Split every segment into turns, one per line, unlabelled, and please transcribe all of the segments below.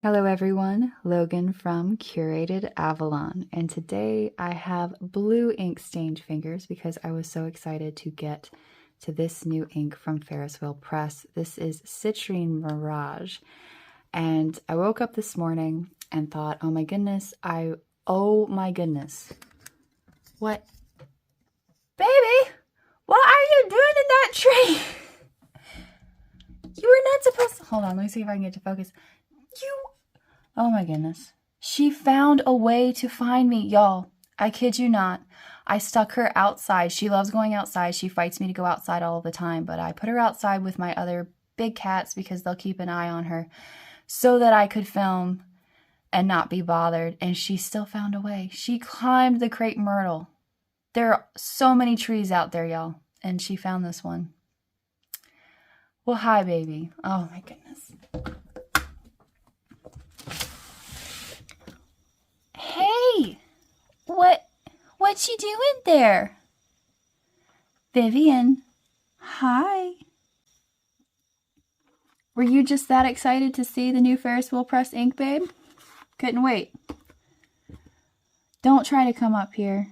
Hello everyone, Logan from Curated Avalon, and today I have blue ink stained fingers because I was so excited to get to this new ink from Ferris Wheel Press. This is Citrine Mirage, and I woke up this morning and thought, oh my goodness, what? Baby, what are you doing in that tree? You were not supposed to, hold on, let me see if I can get to focus. Oh my goodness. She found a way to find me, y'all. I kid you not. I stuck her outside. She loves going outside. She fights me to go outside all the time, but I put her outside with my other big cats because they'll keep an eye on her so that I could film and not be bothered. And she still found a way. She climbed the crepe myrtle. There are so many trees out there, y'all. And she found this one. Well, hi, baby. Oh my goodness. Hey, what you doing there? Vivian, hi. Were you just that excited to see the new Ferris Wheel Press ink, babe? Couldn't wait. Don't try to come up here.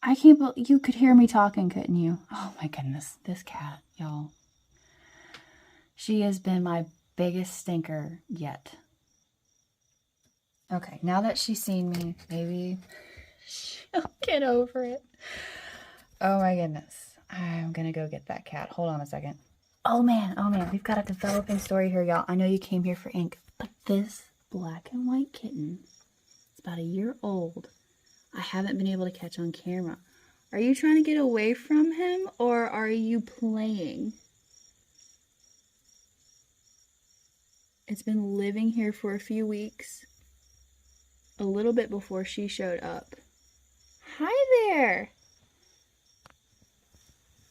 I can't believe you could hear me talking, couldn't you? Oh my goodness, this cat, y'all. She has been my biggest stinker yet. Okay, now that she's seen me, maybe she'll get over it. Oh my goodness. I'm gonna go get that cat. Hold on a second. Oh man, we've got a developing story here, y'all. I know you came here for ink, but this black and white kitten is about a year old. I haven't been able to catch on camera. Are you trying to get away from him or are you playing? It's been living here for a few weeks. A little bit before she showed up. Hi there!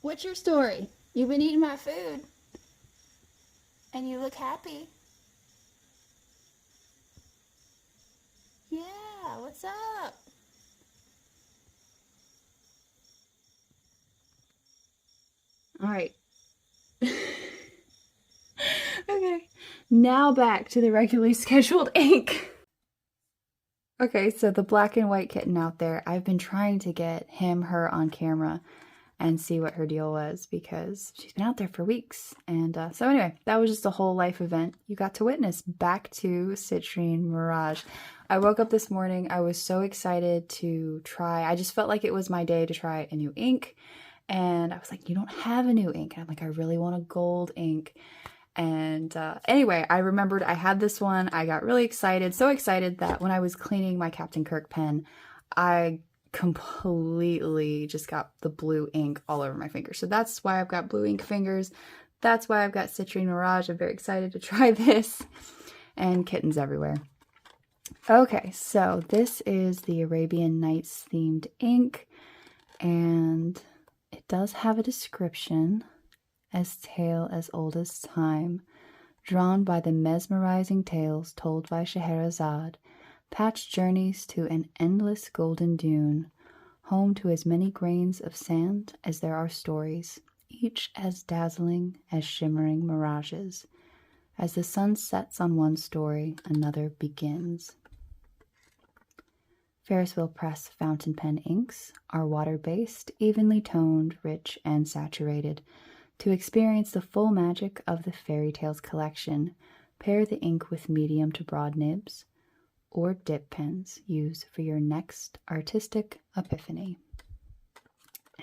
What's your story? You've been eating my food. And you look happy. Yeah, what's up? Alright. Okay. Now back to the regularly scheduled ink. Okay, so the black and white kitten out there, I've been trying to get her on camera and see what her deal was because she's been out there for weeks. And so anyway, that was just a whole life event you got to witness. Back to Citrine Mirage. I woke up this morning, I was so excited to try. I just felt like it was my day to try a new ink. And I was like, you don't have a new ink. And I'm like, I really want a gold ink. And anyway, I remembered I had this one. I got really excited, so excited that when I was cleaning my Captain Kirk pen, I completely just got the blue ink all over my fingers. So that's why I've got blue ink fingers. That's why I've got Citrine Mirage. I'm very excited to try this. And kittens everywhere. Okay, so this is the Arabian Nights themed ink. And it does have a description. As tale as old as time, drawn by the mesmerizing tales told by Scheherazade, Patch journeys to an endless golden dune, home to as many grains of sand as there are stories, each as dazzling as shimmering mirages. As the sun sets on one story, another begins. Ferris Wheel Press fountain pen inks are water-based, evenly toned, rich, and saturated. To experience the full magic of the FerriTales collection, pair the ink with medium to broad nibs or dip pens used for your next artistic epiphany.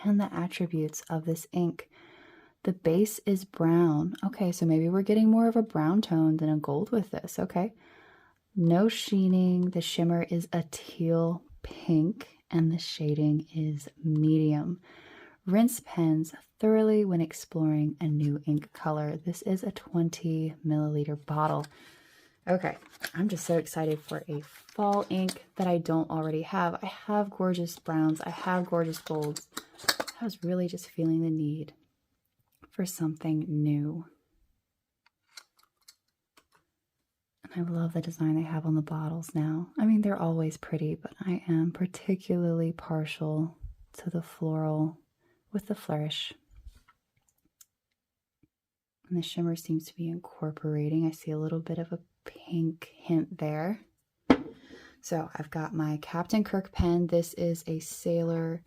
And the attributes of this ink. The base is brown. Okay, so maybe we're getting more of a brown tone than a gold with this. Okay. No sheening. The shimmer is a teal pink and the shading is medium. Rinse pens thoroughly when exploring a new ink color. This is a 20 milliliter bottle. Okay, I'm just so excited for a fall ink that I don't already have. I have gorgeous browns. I have gorgeous golds. I was really just feeling the need for something new. And I love the design they have on the bottles now. I mean, they're always pretty, but I am particularly partial to the floral with the flourish. And the shimmer seems to be incorporating. I see a little bit of a pink hint there. So I've got my Captain Kirk pen. This is a Sailor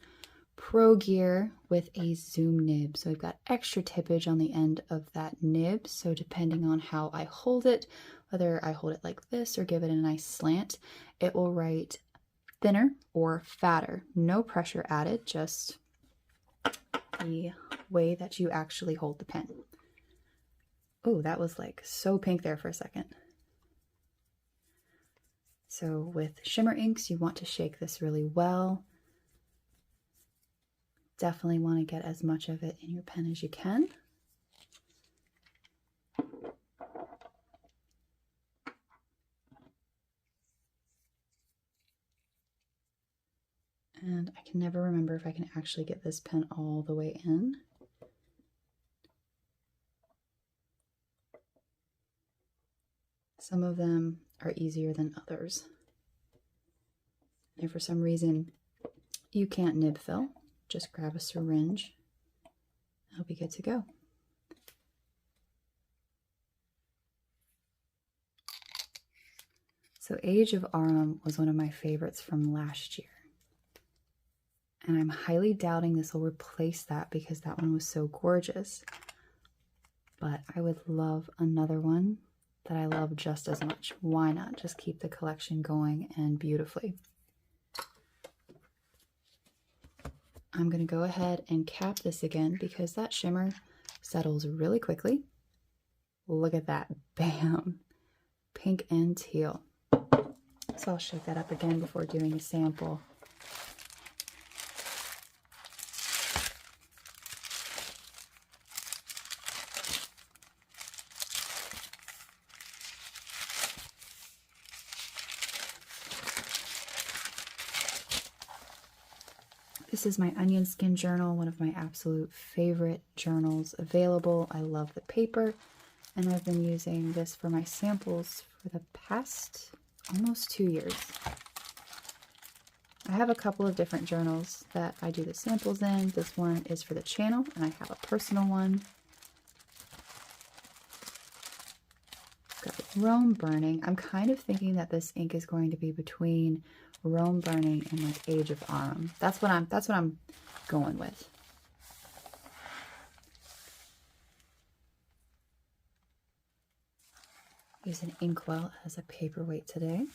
Pro Gear with a zoom nib. So we've got extra tippage on the end of that nib. So depending on how I hold it, whether I hold it like this or give it a nice slant, it will write thinner or fatter. No pressure added, just the way that you actually hold the pen. Oh, that was like so pink there for a second. So with shimmer inks, you want to shake this really well. Definitely want to get as much of it in your pen as you can. And I can never remember if I can actually get this pen all the way in. Some of them are easier than others. And for some reason, you can't nib fill. Just grab a syringe. It'll be good to go. So Age of Arum was one of my favorites from last year. And I'm highly doubting this will replace that because that one was so gorgeous. But I would love another one that I love just as much. Why not just keep the collection going and beautifully? I'm going to go ahead and cap this again because that shimmer settles really quickly. Look at that. Bam! Pink and teal. So I'll shake that up again before doing a sample. This is my onion skin journal, one of my absolute favorite journals available. I love the paper, and I've been using this for my samples for the past almost 2 years. I have a couple of different journals that I do the samples in. This one is for the channel, and I have a personal one. Got Rome Burning. I'm kind of thinking that this ink is going to be between Rome Burning and like Age of Arum. That's what I'm going with. Use an inkwell as a paperweight today.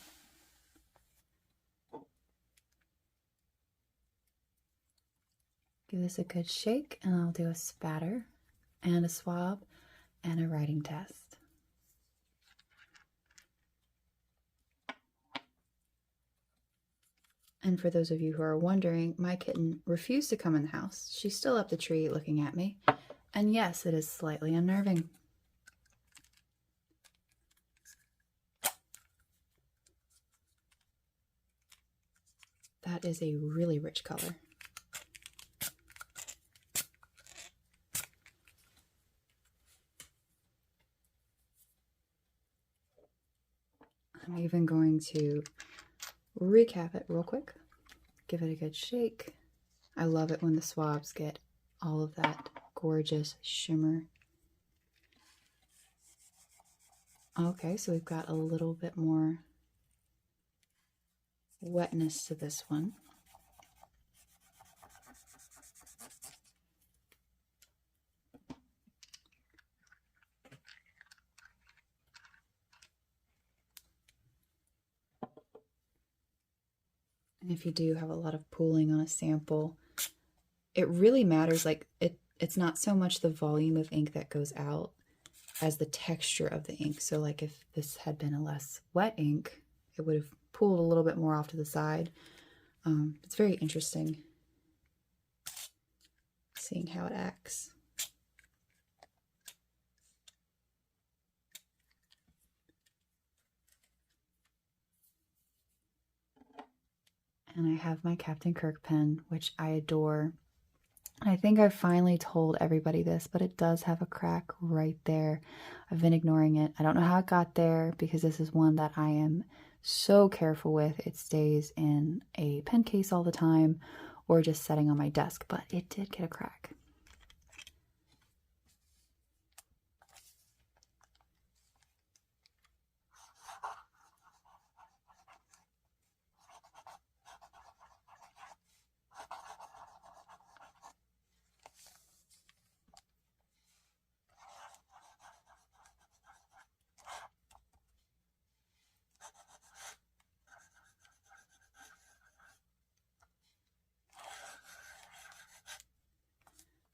Give this a good shake, and I'll do a spatter and a swab and a writing test. And for those of you who are wondering, my kitten refused to come in the house. She's still up the tree looking at me. And yes, it is slightly unnerving. That is a really rich color. I'm even going to recap it real quick. Give it a good shake. I love it when the swabs get all of that gorgeous shimmer. Okay, so we've got a little bit more wetness to this one. And if you do have a lot of pooling on a sample, it really matters. Like it's not so much the volume of ink that goes out as the texture of the ink. So like if this had been a less wet ink, it would have pooled a little bit more off to the side. It's very interesting seeing how it acts. And I have my Captain Kirk pen, which I adore. I think I've finally told everybody this, but it does have a crack right there. I've been ignoring it. I don't know how it got there because this is one that I am so careful with. It stays in a pen case all the time or just setting on my desk, but it did get a crack.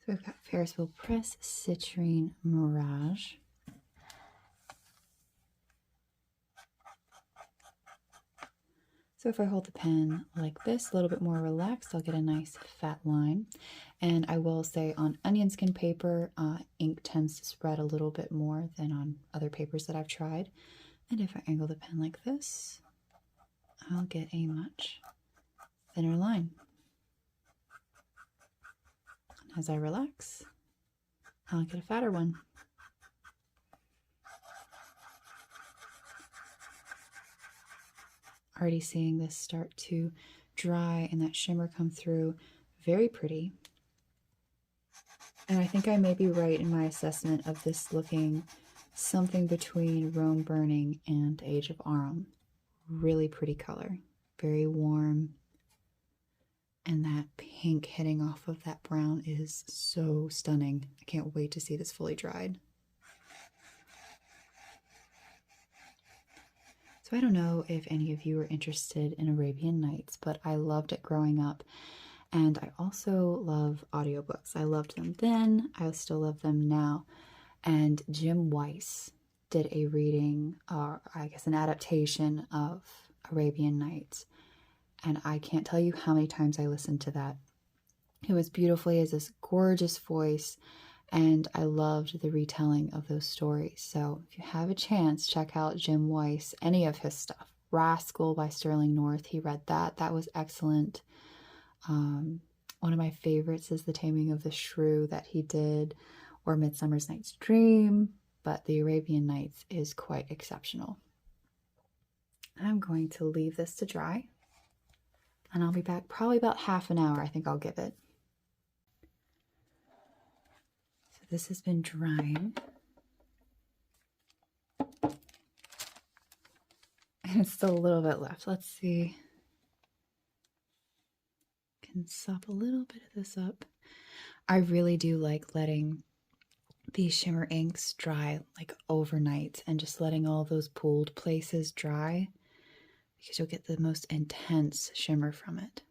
So we've got Ferris Wheel Press, Citrine Mirage. So if I hold the pen like this, a little bit more relaxed, I'll get a nice fat line. And I will say on onion skin paper, ink tends to spread a little bit more than on other papers that I've tried. And if I angle the pen like this, I'll get a much thinner line. And as I relax, I'll get a fatter one. Already seeing this start to dry and that shimmer come through. Very pretty. And I think I may be right in my assessment of this looking something between Rome Burning and Age of Arum. Really pretty color. Very warm. And that pink hitting off of that brown is so stunning. I can't wait to see this fully dried. So I don't know if any of you are interested in Arabian Nights, but I loved it growing up. And I also love audiobooks. I loved them then. I still love them now. And Jim Weiss did a reading, or I guess an adaptation of Arabian Nights. And I can't tell you how many times I listened to that. It was beautiful. He has this gorgeous voice. And I loved the retelling of those stories. So if you have a chance, check out Jim Weiss, any of his stuff. Rascal by Sterling North, he read that. That was excellent. One of my favorites is The Taming of the Shrew that he did, or Midsummer's Night's Dream, but the Arabian Nights is quite exceptional. I'm going to leave this to dry, and I'll be back probably about half an hour, I think I'll give it. This has been drying, and it's still a little bit left. Let's see. Can sop a little bit of this up. I really do like letting these shimmer inks dry like overnight and just letting all those pooled places dry, because you'll get the most intense shimmer from it.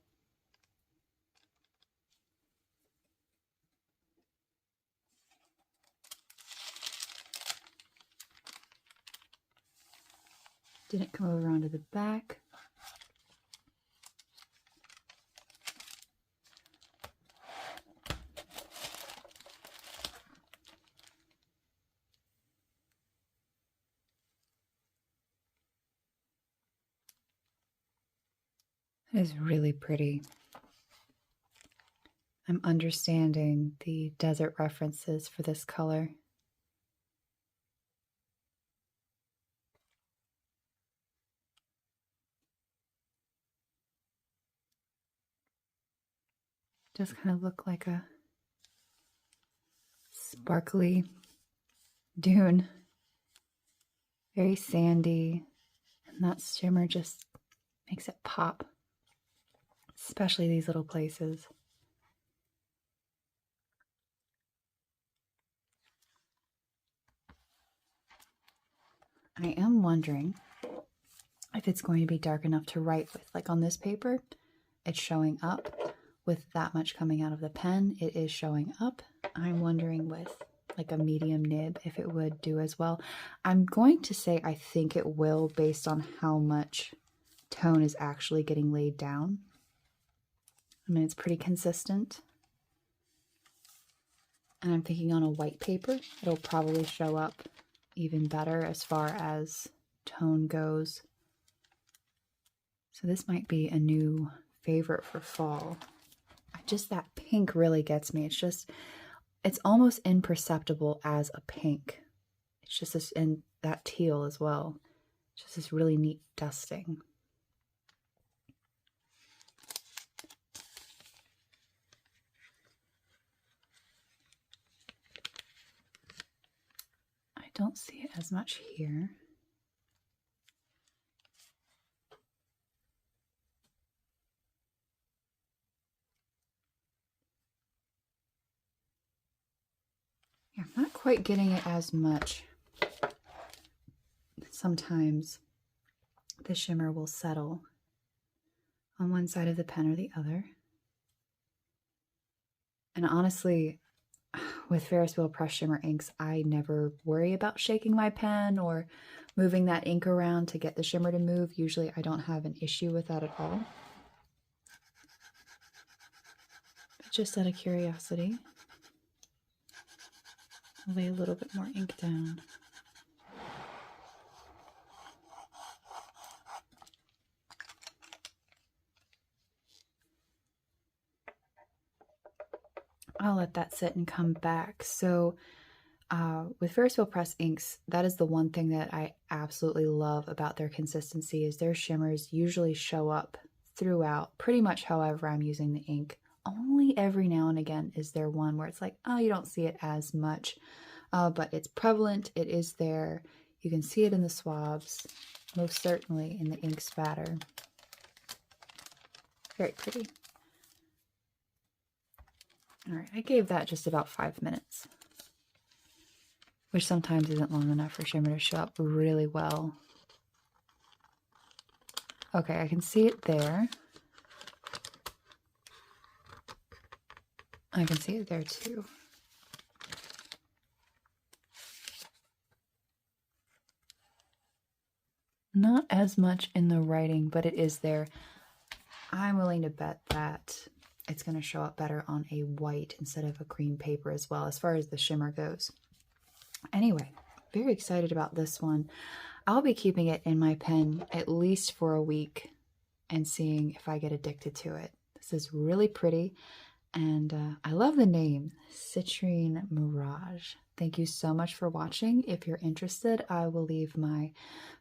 Didn't come over onto the back. It is really pretty. I'm understanding the desert references for this color. Just kind of look like a sparkly dune. Very sandy, and that shimmer just makes it pop, especially these little places. I am wondering if it's going to be dark enough to write with. Like on this paper, it's showing up. With that much coming out of the pen, it is showing up. I'm wondering with like a medium nib if it would do as well. I'm going to say I think it will, based on how much tone is actually getting laid down. I mean, it's pretty consistent. And I'm thinking on a white paper, it'll probably show up even better as far as tone goes. So this might be a new favorite for fall. Just that pink really gets me. It's almost imperceptible as a pink. It's just this, and that teal as well. Just this really neat dusting. I don't see it as much here. I'm not quite getting it as much. Sometimes the shimmer will settle on one side of the pen or the other. And honestly, with Ferris Wheel Press Shimmer inks, I never worry about shaking my pen or moving that ink around to get the shimmer to move. Usually I don't have an issue with that at all. But just out of curiosity, I'll lay a little bit more ink down. I'll let that sit and come back. So with Ferris Wheel Press inks, that is the one thing that I absolutely love about their consistency is their shimmers usually show up throughout pretty much however I'm using the ink. Only every now and again is there one where it's like, oh, you don't see it as much, but it's prevalent. It is there. You can see it in the swabs, most certainly in the ink spatter. Very pretty. All right, I gave that just about 5 minutes, which sometimes isn't long enough for shimmer to show up really well. Okay, I can see it there. I can see it there too. Not as much in the writing, but it is there. I'm willing to bet that it's going to show up better on a white instead of a cream paper as well, as far as the shimmer goes. Anyway, very excited about this one. I'll be keeping it in my pen at least for a week and seeing if I get addicted to it. This is really pretty, and I love the name, Citrine Mirage. Thank you so much for watching. If you're interested, I will leave my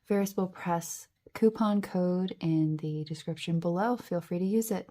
Ferris Wheel Press coupon code in the description below. Feel free to use it.